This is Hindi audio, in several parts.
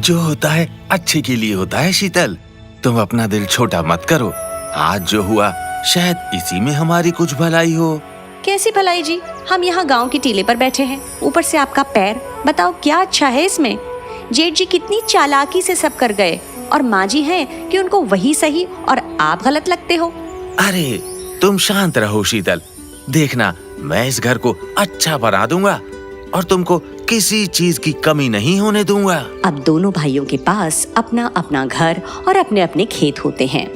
जो होता है अच्छे के लिए होता है शीतल। तुम अपना दिल छोटा मत करो। आज जो हुआ शायद इसी में हमारी कुछ भलाई हो। कैसी भलाई जी? हम यहाँ गांव की टीले पर बैठे हैं, ऊपर से आपका पैर। बताओ क्या अच्छा है इसमें? जेठ जी कितनी चालाकी से सब कर गए और माँ जी हैं कि उनको वही सही और आप गलत लगते हो। अरे तुम शांत रहो शीतल। देखना मैं इस घर को अच्छा बना दूंगा और तुमको किसी चीज की कमी नहीं होने दूंगा। अब दोनों भाइयों के पास अपना अपना घर और अपने अपने खेत होते हैं।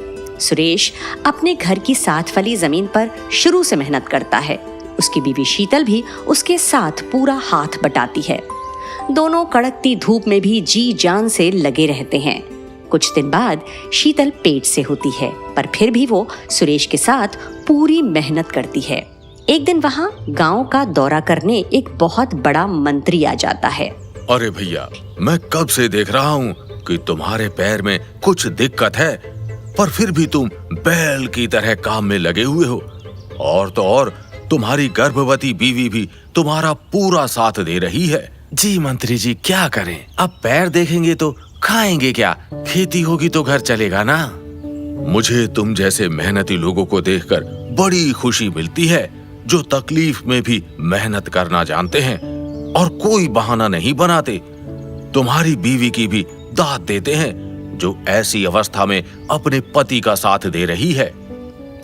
सुरेश अपने घर की 7 वाली जमीन पर शुरू से मेहनत करता है। उसकी बीवी शीतल भी उसके साथ पूरा हाथ बटाती है। दोनों कड़कती धूप में भी जी जान से लगे रहते हैं। कुछ दिन बाद शीतल पेट से होती है, पर फिर भी वो सुरेश के साथ पूरी मेहनत करती है। एक दिन वहाँ गांव का दौरा करने एक बहुत बड़ा मंत्री आ जाता है। अरे भैया, मैं कब से देख रहा हूँ कि तुम्हारे पैर में कुछ दिक्कत है, पर फिर भी तुम बैल की तरह काम में लगे हुए हो। और तो और तुम्हारी गर्भवती बीवी भी तुम्हारा पूरा साथ दे रही है। जी मंत्री जी, क्या करें? अब पैर देखेंगे तो खाएंगे क्या? खेती होगी तो घर चलेगा ना। मुझे तुम जैसे मेहनती लोगों को देखकर बड़ी खुशी मिलती है, जो तकलीफ में भी मेहनत करना जानते हैं और कोई बहाना नहीं बनाते। तुम्हारी बीवी की भी दाद देते हैं, जो ऐसी अवस्था में अपने पति का साथ दे रही है।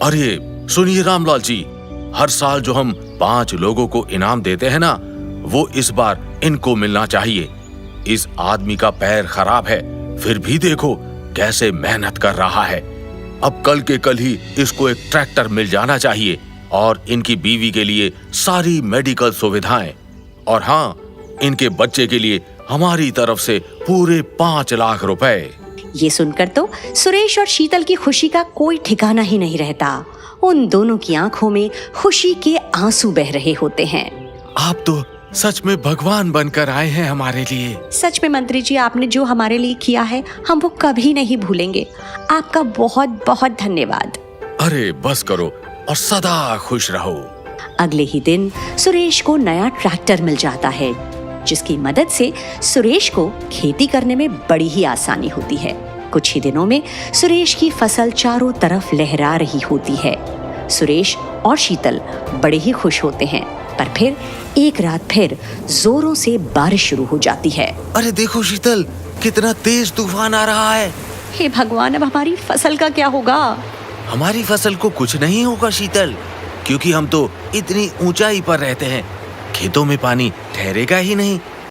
अरे सुनिए रामलाल जी, हर साल जो हम 5 लोगों को इनाम देते हैं ना, वो इस बार इनको मिलना चाहिए। इस आदमी का पैर खराब है, फिर भी देखो कैसे मेहनत कर रहा है। अब कल के कल ही इसको एक ट्रैक्टर मिल जाना चाहिए और इनकी बीवी के लिए सारी मेडिकल सुविधाएं, और हाँ, इनके बच्चे के लिए हमारी तरफ से पूरे 5 लाख रुपए। ये सुनकर तो सुरेश और शीतल की खुशी का कोई ठिकाना ही नहीं रहता। उन दोनों की आंखों में खुशी के आंसू बह रहे होते हैं। आप तो सच में भगवान बनकर आए हैं हमारे लिए। सच में मंत्री जी, आपने जो हमारे लिए किया है हम वो कभी नहीं भूलेंगे। आपका बहुत बहुत धन्यवाद। अरे बस करो और सदा खुश रहो। अगले ही दिन सुरेश को नया ट्रैक्टर मिल जाता है, जिसकी मदद से सुरेश को खेती करने में बड़ी ही आसानी होती है। कुछ ही दिनों में सुरेश की फसल चारों तरफ लहरा रही होती है। सुरेश और शीतल बड़े ही खुश होते हैं, पर फिर एक रात फिर जोरों से बारिश शुरू हो जाती है। अरे देखो शीतल, कितना तेज तूफान आ रहा है। हे भगवान, अब हमारी फसल का क्या होगा? हमारी फसल को कुछ नहीं होगा शीतल, क्योंकि हम तो इतनी ऊंचाई पर रहते हैं। खेतों में पानी ठहरेगा ही नहीं।